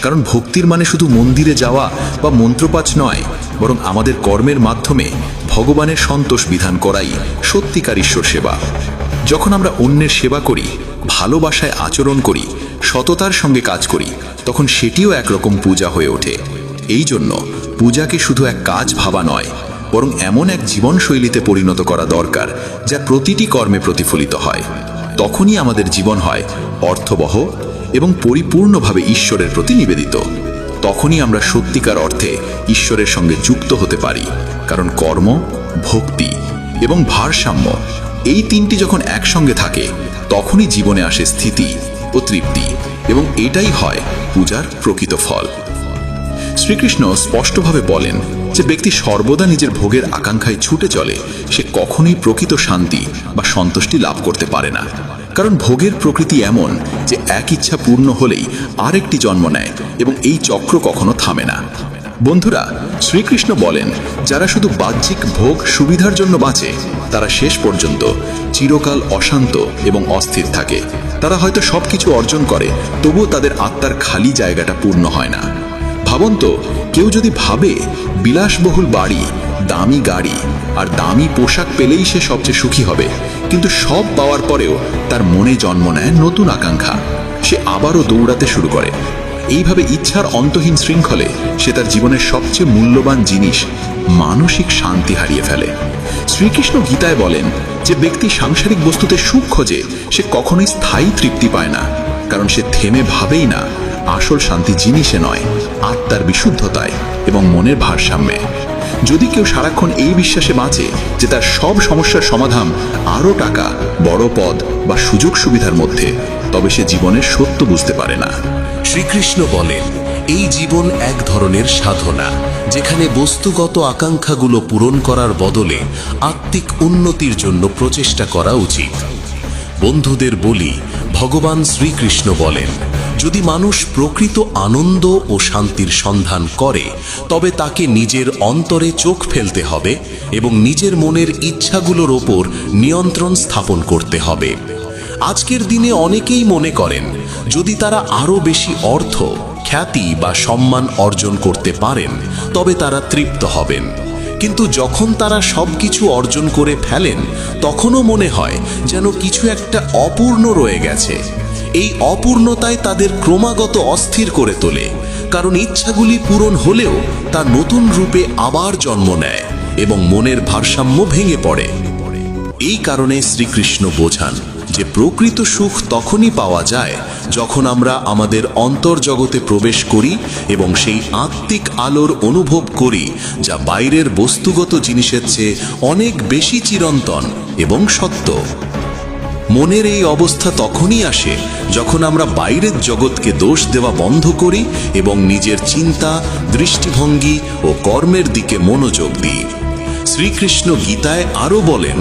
কারণ ভক্তির মানে শুধু মন্দিরে যাওয়া বা মন্ত্রপাঠ নয়, বরং আমাদের কর্মের মাধ্যমে ভগবানের সন্তোষ বিধান করাই সত্যিকার ঈশ্বর সেবা। যখন আমরা অন্যের সেবা করি, ভালোবাসায় আচরণ করি, সততার সঙ্গে কাজ করি, তখন সেটিও একরকম পূজা হয়ে ওঠে। এই জন্য পূজাকে শুধু এক কাজ ভাবা নয়, বরং এমন এক জীবনশৈলীতে পরিণত করা দরকার যা প্রতিটি কর্মে প্রতিফলিত হয়। তখনই আমাদের জীবন হয় অর্থবহ এবং পরিপূর্ণভাবে ঈশ্বরের প্রতি নিবেদিত। তখনই আমরা সত্যিকার অর্থে ঈশ্বরের সঙ্গে যুক্ত হতে পারি। কারণ কর্ম, ভক্তি এবং ভারসাম্য, এই তিনটি যখন একসঙ্গে থাকে, তখনই জীবনে আসে স্থিতি ও তৃপ্তি, এবং এটাই হয় পূজার প্রকৃত ফল। শ্রীকৃষ্ণ স্পষ্টভাবে বলেন যে ব্যক্তি সর্বদা নিজের ভোগের আকাঙ্ক্ষায় ছুটে চলে, সে কখনোই প্রকৃত শান্তি বা সন্তুষ্টি লাভ করতে পারে না। কারণ ভোগের প্রকৃতি এমন যে এক ইচ্ছা পূর্ণ হলেই আরেকটি জন্ম নেয় এবং এই চক্র কখনো থামে না। বন্ধুরা, শ্রীকৃষ্ণ বলেন, যারা শুধু বাহ্যিক ভোগ সুবিধার জন্য বাঁচে তারা শেষ পর্যন্ত চিরকাল অশান্ত এবং অস্থির থাকে। তারা হয়তো সবকিছু অর্জন করে, তবুও তাদের আত্মার খালি জায়গাটা পূর্ণ হয় না। ভাবুন তো, কেউ যদি ভাবে বিলাসবহুল বাড়ি, দামি গাড়ি আর দামি পোশাক পেলেই সে সবচেয়ে সুখী হবে, কিন্তু সব পাওয়ার পরেও তার মনে জন্ম নেয় নতুন আকাঙ্ক্ষা, সে আবারও দৌড়াতে শুরু করে। এইভাবে ইচ্ছার অন্তহীন শৃঙ্খলে সে তার জীবনের সবচেয়ে মূল্যবান জিনিস মানসিক শান্তি হারিয়ে ফেলে। শ্রীকৃষ্ণ গীতায় বলেন যে ব্যক্তি সাংসারিক বস্তুতে সুখ খোঁজে সে কখনোই স্থায়ী তৃপ্তি পায় না, কারণ সে থেমে ভাবেই না আসল শান্তি জিনিসে নয়, আত্মার বিশুদ্ধতায় এবং মনের ভারসাম্যে। যদি কেউ সারাক্ষণ এই বিশ্বাসে বাঁচে যে তার সব সমস্যার সমাধান আরও টাকা, বড় পদ বা সুযোগ সুবিধার মধ্যে, তবে সে জীবনের সত্য বুঝতে পারে না। শ্রীকৃষ্ণ বলেন, এই জীবন এক ধরনের সাধনা, যেখানে বস্তুগত আকাঙ্ক্ষাগুলো পূরণ করার বদলে আত্মিক উন্নতির জন্য প্রচেষ্টা করা উচিত। বন্ধুদের বলি, ভগবান শ্রীকৃষ্ণ বলেন, যদি মানুষ প্রকৃত আনন্দ ও শান্তির সন্ধান করে তবে তাকে নিজের অন্তরে চোখ ফেলতে হবে এবং নিজের মনের ইচ্ছাগুলোর ওপর নিয়ন্ত্রণ স্থাপন করতে হবে। আজকের দিনে অনেকেই মনে করেন যদি তারা আরও বেশি অর্থ, খ্যাতি বা সম্মান অর্জন করতে পারেন তবে তারা তৃপ্ত হবেন। কিন্তু যখন তারা সবকিছু অর্জন করে ফেলেন তখনও মনে হয় যেন কিছু একটা অপূর্ণ রয়ে গেছে। এই অপূর্ণতায় তাদের ক্রমাগত অস্থির করে তোলে, কারণ ইচ্ছাগুলি পূরণ হলেও তা নতুন রূপে আবার জন্ম নেয় এবং মনের ভারসাম্য ভেঙে পড়ে। এই কারণে শ্রীকৃষ্ণ বোঝান যে প্রকৃত সুখ তখনই পাওয়া যায় যখন আমরা আমাদের অন্তর্জগতে প্রবেশ করি এবং সেই আত্মিক আলোর অনুভব করি যা বাইরের বস্তুগত জিনিসের চেয়ে অনেক বেশি চিরন্তন এবং সত্য। মনের এই অবস্থা তখনই আসে যখন আমরা বাইরের জগৎকে দোষ দেওয়া বন্ধ করি এবং নিজের চিন্তা, দৃষ্টিভঙ্গি ও কর্মের দিকে মনোযোগ দিই। শ্রীকৃষ্ণ গীতায় আরও বলেন,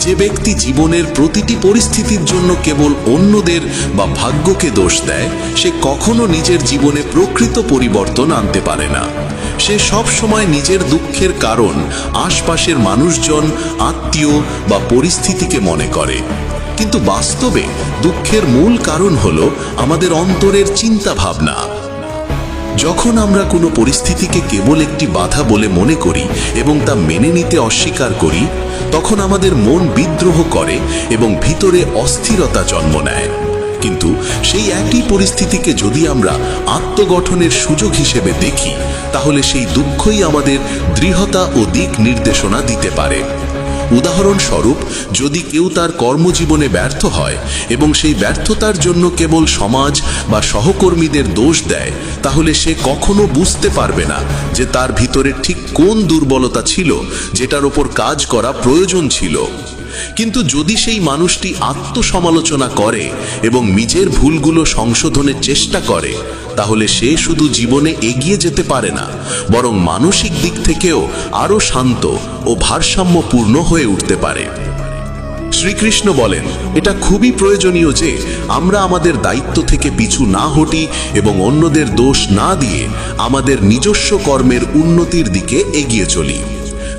যে ব্যক্তি জীবনের প্রতিটি পরিস্থিতির জন্য কেবল অন্যদের বা ভাগ্যকে দোষ দেয় সে কখনো নিজের জীবনে প্রকৃত পরিবর্তন আনতে পারে না। সে সব সময় নিজের দুঃখের কারণ আশপাশের মানুষজন, আত্মীয় বা পরিস্থিতিকে মনে করে, কিন্তু বাস্তবে দুঃখের মূল কারণ হলো আমাদের অন্তরের চিন্তা ভাবনা। যখন আমরা কোনো পরিস্থিতিকে কেবল একটি বাধা বলে মনে করি এবং তা মেনে নিতে অস্বীকার করি, তখন আমাদের মন বিদ্রোহ করে এবং ভিতরে অস্থিরতা জন্ম নেয়। কিন্তু সেই একই পরিস্থিতিকে যদি আমরা আত্মগঠনের সুযোগ হিসেবে দেখি, তাহলে সেই দুঃখই আমাদের দৃঢ়তা ও দিক নির্দেশনা দিতে পারে। উদাহরণস্বরূপ, যদি কেউ তার কর্মজীবনে ব্যর্থ হয় এবং সেই ব্যর্থতার জন্য কেবল সমাজ বা সহকর্মীদের দোষ দেয়, তাহলে সে কখনো বুঝতে পারবে না যে তার ভিতরে ঠিক কোন দুর্বলতা ছিল যেটার ওপর কাজ করা প্রয়োজন ছিল। কিন্তু যদি সেই মানুষটি আত্মসমালোচনা করে এবং নিজের ভুলগুলো সংশোধনের চেষ্টা করে, তাহলে সে শুধু জীবনে এগিয়ে যেতে পারে না, বরং মানসিক দিক থেকেও আরও শান্ত ও ভারসাম্যপূর্ণ হয়ে উঠতে পারে। শ্রীকৃষ্ণ বলেন, এটা খুবই প্রয়োজনীয় যে আমরা আমাদের দায়িত্ব থেকে পিছু না হটি এবং অন্যদের দোষ না দিয়ে আমাদের নিজস্ব কর্মের উন্নতির দিকে এগিয়ে চলি।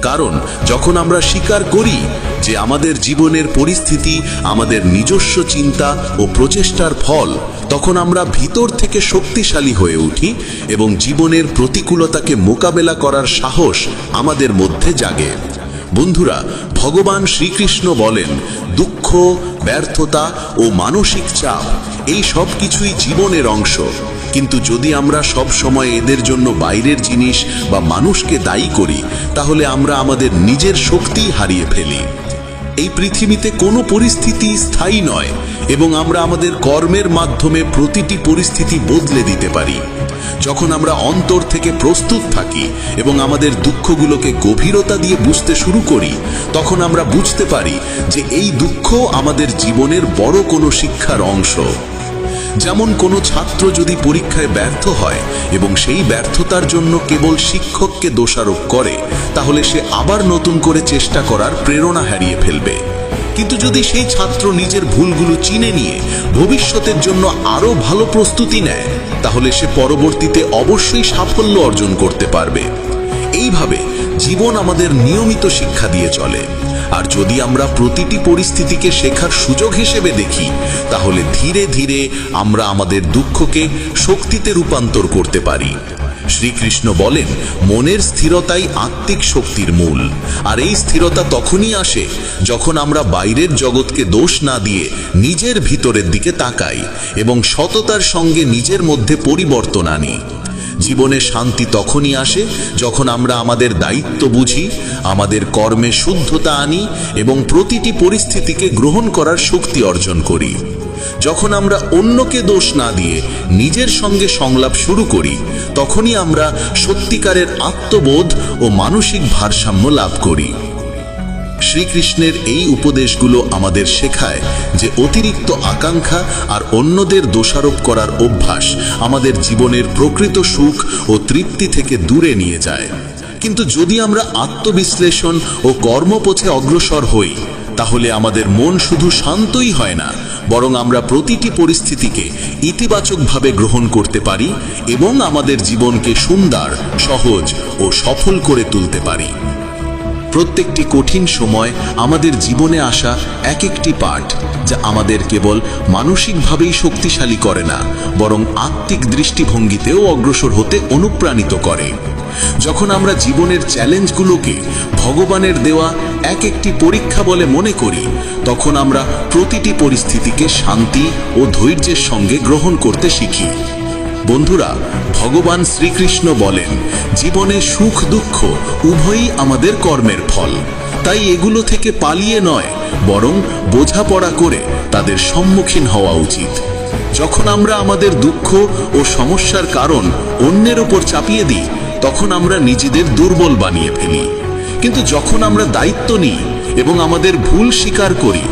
কারণ যখন আমরা স্বীকার করি যে আমাদের জীবনের পরিস্থিতি আমাদের নিজস্ব চিন্তা ও প্রচেষ্টার ফল, তখন আমরা ভিতর থেকে শক্তিশালী হয়ে উঠি এবং জীবনের প্রতিকূলতাকে মোকাবেলা করার সাহস আমাদের মধ্যে জাগে। বন্ধুরা, ভগবান শ্রীকৃষ্ণ বলেন, দুঃখ, ব্যর্থতা ও মানসিক চাপ এই সব কিছুই জীবনের অংশ, কিন্তু যদি আমরা সব সময় এদের জন্য বাইরের জিনিস বা মানুষকে দায়ী করি, তাহলে আমরা আমাদের নিজের শক্তি হারিয়ে ফেলি। এই পৃথিবীতে কোনো পরিস্থিতি স্থায়ী নয় এবং আমরা আমাদের কর্মের মাধ্যমে প্রতিটি পরিস্থিতি বদলে দিতে পারি। যখন আমরা অন্তর থেকে প্রস্তুত থাকি এবং আমাদের দুঃখগুলোকে গভীরতা দিয়ে বুঝতে শুরু করি, তখন আমরা বুঝতে পারি যে এই দুঃখ আমাদের জীবনের বড় কোনো শিক্ষার অংশ। যেমন কোনো ছাত্র যদি পরীক্ষায় ব্যর্থ হয় এবং সেই ব্যর্থতার জন্য কেবল শিক্ষককে দোষারোপ করে, তাহলে সে আবার নতুন করে চেষ্টা করার প্রেরণা হারিয়ে ফেলবে। কিন্তু যদি সেই ছাত্র নিজের ভুলগুলো চিনে নিয়ে ভবিষ্যতের জন্য আরো ভালো প্রস্তুতি নেয়, তাহলে সে পরবর্তীতে অবশ্যই সাফল্য অর্জন করতে পারবে। এইভাবে জীবন আমাদের নিয়মিত শিক্ষা দিয়ে চলে। আর যদি আমরা প্রতিটি পরিস্থিতিকে শেখার সুযোগ হিসেবে দেখি, তাহলে ধীরে ধীরে আমরা আমাদের দুঃখকে শক্তিতে রূপান্তর করতে পারি। শ্রীকৃষ্ণ বলেন, মনের স্থিরতাই আত্মিক শক্তির মূল। আর এই স্থিরতা তখনই আসে যখন আমরা বাইরের জগৎকে দোষ না দিয়ে নিজের ভিতরের দিকে তাকাই এবং সততার সঙ্গে নিজের মধ্যে পরিবর্তন আনি। জীবনে শান্তি তখনই আসে যখন আমরা আমাদের দায়িত্ব বুঝি, আমাদের কর্মে শুদ্ধতা আনি এবং প্রতিটি পরিস্থিতিকে গ্রহণ করার শক্তি অর্জন করি। যখন আমরা অন্যকে দোষ না দিয়ে নিজের সঙ্গে সংলাপ শুরু করি, তখনই আমরা সত্যিকারের আত্মবোধ ও মানসিক ভারসাম্য লাভ করি। শ্রীকৃষ্ণের এই উপদেশগুলো আমাদের শেখায় যে অতিরিক্ত আকাঙ্ক্ষা আর অন্যদের দোষারোপ করার অভ্যাস আমাদের জীবনের প্রকৃত সুখ ও তৃপ্তি থেকে দূরে নিয়ে যায়। কিন্তু যদি আমরা আত্মবিশ্লেষণ ও কর্মপথে অগ্রসর হই, তাহলে আমাদের মন শুধু শান্তই হয় না, বরং আমরা প্রতিটি পরিস্থিতিকে ইতিবাচকভাবে গ্রহণ করতে পারি এবং আমাদের জীবনকে সুন্দর, সহজ ও সফল করে তুলতে পারি। প্রত্যেকটি কঠিন সময় আমাদের জীবনে আসা এক একটি পাঠ, যা আমাদের কেবল মানসিকভাবেই শক্তিশালী করে না, বরং আত্মিক দৃষ্টিভঙ্গিতেও অগ্রসর হতে অনুপ্রাণিত করে। যখন আমরা জীবনের চ্যালেঞ্জগুলোকে ভগবানের দেওয়া এক একটি পরীক্ষা বলে মনে করি, তখন আমরা প্রতিটি পরিস্থিতিকে শান্তি ও ধৈর্যের সঙ্গে গ্রহণ করতে শিখি। বন্ধুরা, ভগবান শ্রীকৃষ্ণ বলেন, জীবনে সুখ দুঃখ উভয়ই আমাদের কর্মের ফল। তাই এগুলো থেকে পালিয়ে নয়, বরং বোঝাপড়া করে তাদের সম্মুখীন হওয়া উচিত। যখন আমরা আমাদের দুঃখ ও সমস্যার কারণ অন্যের ওপর চাপিয়ে দিই, তখন আমরা নিজেদের দুর্বল বানিয়ে ফেলি। কিন্তু যখন আমরা দায়িত্ব নিই এবং আমাদের ভুল স্বীকার করি,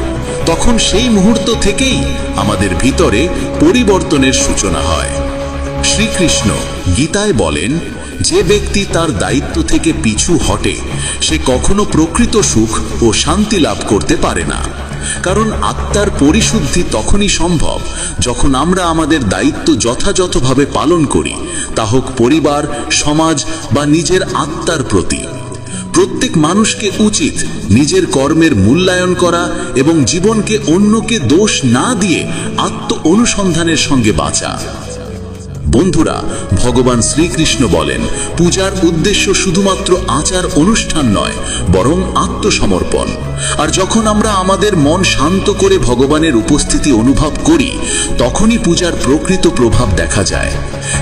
তখন সেই মুহূর্ত থেকেই আমাদের ভিতরে পরিবর্তনের সূচনা হয়। শ্রীকৃষ্ণ গীতায় বলেন, যে ব্যক্তি তার দায়িত্ব থেকে পিছু হটে, সে কখনো প্রকৃত সুখ ও শান্তি লাভ করতে পারে না। কারণ আত্মার পরিশুদ্ধি তখনই সম্ভব যখন আমরা আমাদের দায়িত্ব যথাযথভাবে পালন করি, তা হোক পরিবার, সমাজ বা নিজের আত্মার প্রতি। প্রত্যেক মানুষকে উচিত নিজের কর্মের মূল্যায়ন করা এবং জীবনকে অন্যকে দোষ না দিয়ে আত্ম অনুসন্ধানের সঙ্গে বাঁচা। বন্ধুরা, ভগবান শ্রীকৃষ্ণ বলেন, পূজার উদ্দেশ্য শুধুমাত্র আচার অনুষ্ঠান নয়, বরং আত্মসমর্পণ। আর যখন আমরা আমাদের মন শান্ত করে ভগবানের উপস্থিতি অনুভব করি, তখনই পূজার প্রকৃত প্রভাব দেখা যায়।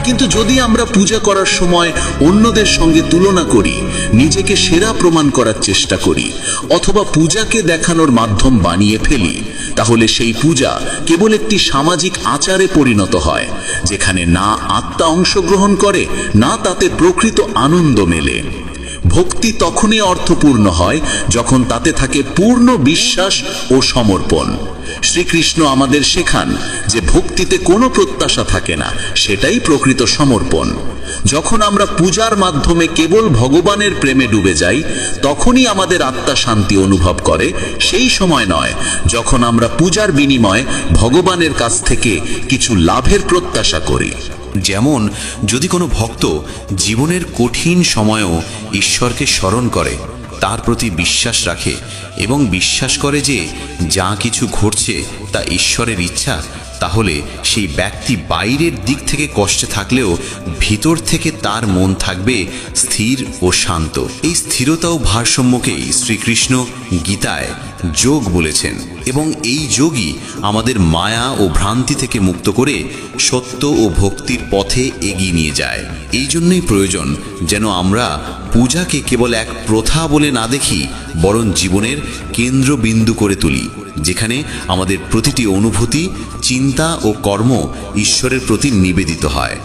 কিন্তু যদি আমরা পূজা করার সময় অন্যদের সঙ্গে তুলনা করি, নিজেকে সেরা প্রমাণ করার চেষ্টা করি, অথবা পূজাকে দেখানোর মাধ্যম বানিয়ে ফেলি, তাহলে সেই পূজা কেবল একটি সামাজিক আচারে পরিণত হয়, যেখানে না আত্মা অংশগ্রহণ করে, না তাতে প্রকৃত আনন্দ মেলে। ভক্তি তখনই অর্থপূর্ণ হয় যখন তাতে থাকে পূর্ণ বিশ্বাস ও সমর্পণ। শ্রীকৃষ্ণ আমাদের শেখান যে ভক্তিতে কোনো প্রত্যাশা থাকে না, সেটাই প্রকৃত সমর্পণ। যখন আমরা পূজার মাধ্যমে কেবল ভগবানের প্রেমে ডুবে যাই, তখনই আমাদের আত্মা শান্তি অনুভব করে, সেই সময় নয় যখন আমরা পূজার বিনিময়ে ভগবানের কাছ থেকে কিছু লাভের প্রত্যাশা করি। যেমন যদি কোনো ভক্ত জীবনের কঠিন সময়েও ঈশ্বরকে স্মরণ করে, তার প্রতি বিশ্বাস রাখে এবং বিশ্বাস করে যে যা কিছু ঘটছে তা ঈশ্বরের ইচ্ছা, তাহলে সেই ব্যক্তি বাইরের দিক থেকে কষ্টে থাকলেও ভিতর থেকে তার মন থাকবে স্থির ও শান্ত। এই স্থিরতা ও ভারসাম্যকেই শ্রীকৃষ্ণ গীতায় যোগ বলেছেন, এবং এই যোগই আমাদের মায়া ও ভ্রান্তি থেকে মুক্ত করে সত্য ও ভক্তির পথে এগিয়ে নিয়ে যায়। এই জন্যই প্রয়োজন যেন আমরা পূজাকে কেবল এক প্রথা বলে না দেখি, বরং জীবনের কেন্দ্রবিন্দু করে তুলি, যেখানে আমাদের প্রতিটি অনুভূতি, চিন্তা ও কর্ম ঈশ্বরের প্রতি নিবেদিত হয়।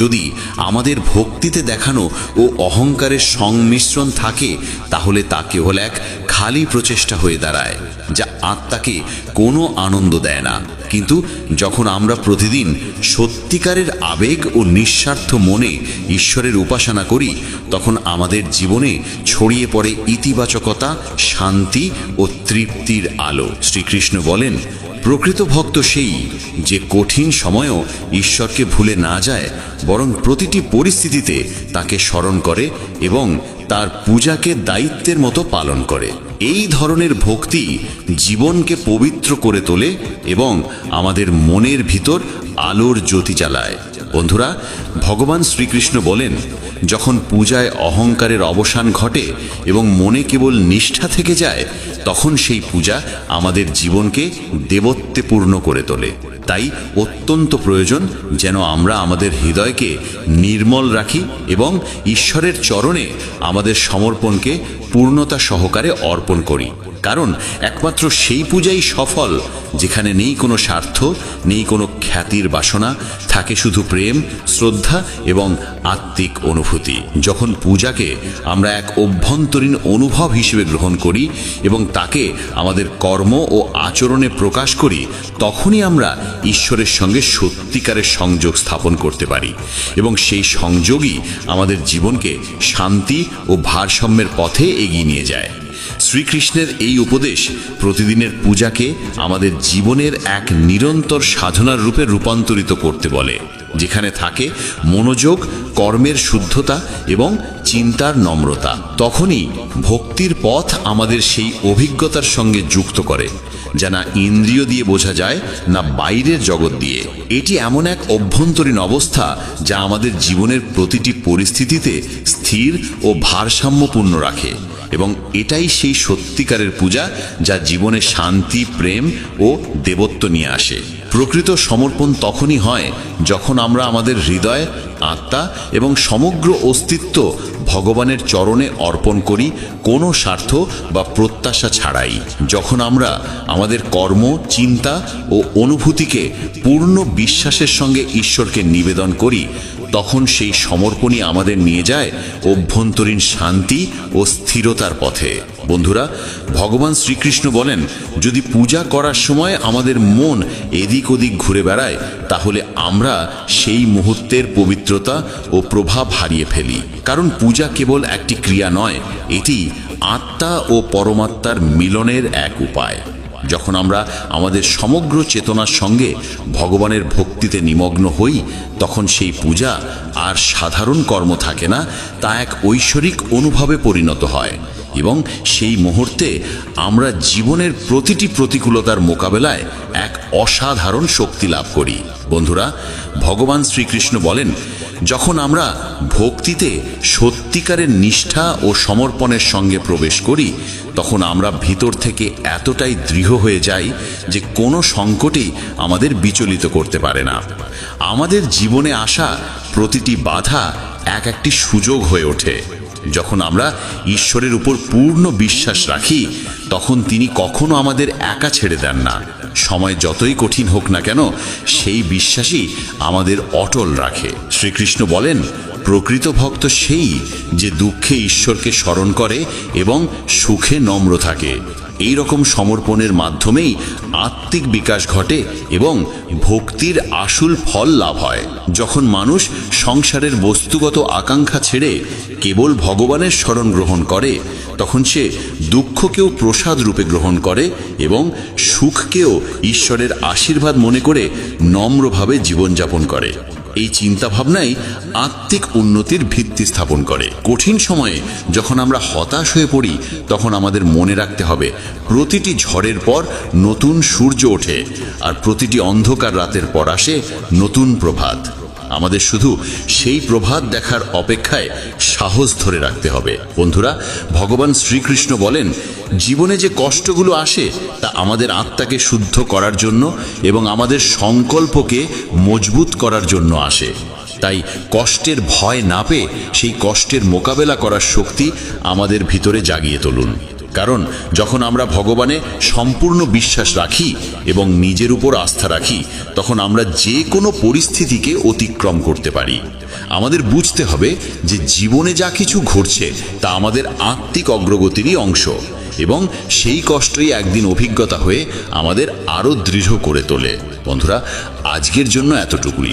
যদি আমাদের ভক্তিতে দেখানো ও অহংকারের সংমিশ্রণ থাকে তাহলে তা কেবল এক খালি প্রচেষ্টা হয়ে দাঁড়ায়, যা আত্মাকে কোনো আনন্দ দেয় না। কিন্তু যখন আমরা প্রতিদিন সত্যিকারের আবেগ ও নিঃস্বার্থ মনে ঈশ্বরের উপাসনা করি, তখন আমাদের জীবনে ছড়িয়ে পড়ে ইতিবাচকতা, শান্তি ও তৃপ্তির আলো। শ্রীকৃষ্ণ বলেন, প্রকৃত ভক্ত সেই যে কঠিন সময়েও ঈশ্বরকে ভুলে না যায়, বরং প্রতিটি পরিস্থিতিতে তাকে স্মরণ করে এবং তার পূজাকে দায়িত্বের মতো পালন করে। এই ধরনের ভক্তি জীবনকে পবিত্র করে তোলে এবং আমাদের মনের ভিতর আলোর জ্যোতি জ্বালায়। বন্ধুরা, ভগবান শ্রীকৃষ্ণ বলেন, যখন পূজায় অহংকারের অবসান ঘটে এবং মনে কেবল নিষ্ঠা থেকে যায়, তখন সেই পূজা আমাদের জীবনকে দেবত্বে পূর্ণ করে তোলে। তাই অত্যন্ত প্রয়োজন যেন আমরা আমাদের হৃদয়কে নির্মল রাখি এবং ঈশ্বরের চরণে আমাদের সমর্পণকে পূর্ণতা সহকারে অর্পণ করি। কারণ একমাত্র সেই পূজাই সফল যেখানে নেই কোনো স্বার্থ, নেই কোনো খ্যাতির বাসনা, থাকে শুধু প্রেম, শ্রদ্ধা এবং আত্মিক অনুভূতি। যখন পূজাকে আমরা এক অভ্যন্তরীণ অনুভব হিসেবে গ্রহণ করি এবং তাকে আমাদের কর্ম ও আচরণে প্রকাশ করি, তখনই আমরা ঈশ্বরের সঙ্গে সত্যিকারের সংযোগ স্থাপন করতে পারি এবং সেই সংযোগই আমাদের জীবনকে শান্তি ও ভারসাম্যের পথে এগিয়ে নিয়ে যায়। শ্রীকৃষ্ণের এই উপদেশ প্রতিদিনের পূজাকে আমাদের জীবনের এক নিরন্তর সাধনার রূপে রূপান্তরিত করতে বলে, যেখানে থাকে মনোযোগ, কর্মের শুদ্ধতা এবং চিন্তার নম্রতা। তখনই ভক্তির পথ আমাদের সেই অভিজ্ঞতার সঙ্গে যুক্ত করে, যা না ইন্দ্রিয় দিয়ে বোঝা যায়, না বাইরের জগৎ দিয়ে। এটি এমন এক অভ্যন্তরীণ অবস্থা যা আমাদের জীবনের প্রতিটি পরিস্থিতিতে স্থির ও ভারসাম্যপূর্ণ রাখে এবং এটাই সেই সত্যিকারের পূজা যা জীবনে শান্তি, প্রেম ও দেবত্ব নিয়ে আসে। প্রকৃত সমর্পণ তখনই হয় যখন আমরা আমাদের হৃদয়, আত্মা এবং সমগ্র অস্তিত্ব ভগবানের চরণে অর্পণ করি, কোনো স্বার্থ বা প্রত্যাশা ছাড়াই। যখন আমরা আমাদের কর্ম, চিন্তা ও অনুভূতিকে পূর্ণ বিশ্বাসের সঙ্গে ঈশ্বরকে নিবেদন করি, তখন সেই সমর্পণই আমাদের নিয়ে যায় অভ্যন্তরীণ শান্তি ও স্থিরতার পথে। বন্ধুরা, ভগবান শ্রীকৃষ্ণ বলেন, যদি পূজা করার সময় আমাদের মন এদিক ওদিক ঘুরে বেড়ায়, তাহলে আমরা সেই মুহূর্তের পবিত্রতা ও প্রভাব হারিয়ে ফেলি। কারণ পূজা কেবল একটি ক্রিয়া নয়, এটি আত্মা ও পরমাত্মার মিলনের এক উপায়। যখন আমরা আমাদের সমগ্র চেতনার সঙ্গে ভগবানের ভক্তিতে নিমগ্ন হই, তখন সেই পূজা আর সাধারণ কর্ম থাকে না, তা এক ঐশ্বরিক অনুভবে পরিণত হয় এবং সেই মুহূর্তে আমরা জীবনের প্রতিটি প্রতিকূলতার মোকাবেলায় এক অসাধারণ শক্তি লাভ করি। বন্ধুরা, ভগবান শ্রীকৃষ্ণ বলেন, যখন আমরা ভক্তিতে সত্যিকারের নিষ্ঠা ও সমর্পণের সঙ্গে প্রবেশ করি, তখন আমরা ভিতর থেকে এতটাই দৃঢ় হয়ে যাই যে কোনো সংকটই আমাদের বিচলিত করতে পারে না। আমাদের জীবনে আসা প্রতিটি বাধা একটি সুযোগ হয়ে ওঠে। যখন আমরা ঈশ্বরের উপর পূর্ণ বিশ্বাস রাখি, তখন তিনি কখনো আমাদের একা ছেড়ে দেন না। সময় যতই কঠিন হোক না কেন, সেই বিশ্বাসই আমাদের অটল রাখে। শ্রীকৃষ্ণ বলেন, প্রকৃত ভক্ত সেই যে দুঃখে ঈশ্বরকে স্মরণ করে এবং সুখে নম্র থাকে। এই রকম সমর্পণের মাধ্যমেই আত্মিক বিকাশ ঘটে এবং ভক্তির আসল ফল লাভ হয়। যখন মানুষ সংসারের বস্তুগত আকাঙ্ক্ষা ছেড়ে কেবল ভগবানের শরণ গ্রহণ করে, তখন সে দুঃখকেও প্রসাদ রূপে গ্রহণ করে এবং সুখকেও ঈশ্বরের আশীর্বাদ মনে করে নম্রভাবে জীবনযাপন করে। এই চিন্তাভাবনাই আত্মিক উন্নতির ভিত্তি স্থাপন করে। কঠিন সময়ে যখন আমরা হতাশ হয়ে পড়ি, তখন আমাদের মনে রাখতে হবে, প্রতিটি ঝড়ের পর নতুন সূর্য ওঠে আর প্রতিটি অন্ধকার রাতের পর আসে নতুন প্রভাত। আমাদের শুধু সেই প্রভাত দেখার অপেক্ষায় সাহস ধরে রাখতে হবে। বন্ধুরা, ভগবান শ্রীকৃষ্ণ বলেন, জীবনে যে কষ্টগুলো আসে তা আমাদের আত্মাকে শুদ্ধ করার জন্য এবং আমাদের সংকল্পকে মজবুত করার জন্য আসে। তাই কষ্টের ভয় না পেয়ে সেই কষ্টের মোকাবেলা করার শক্তি আমাদের ভিতরে জাগিয়ে তুলুন। কারণ যখন আমরা ভগবানে সম্পূর্ণ বিশ্বাস রাখি এবং নিজের উপর আস্থা রাখি, তখন আমরা যে কোনো পরিস্থিতিকে অতিক্রম করতে পারি। আমাদের বুঝতে হবে যে জীবনে যা কিছু ঘটছে তা আমাদের আত্মিক অগ্রগতিরই অংশ, এবং সেই কষ্টই একদিন অভিজ্ঞতা হয়ে আমাদের আরও দৃঢ় করে তোলে। বন্ধুরা, আজকের জন্য এতটুকুই।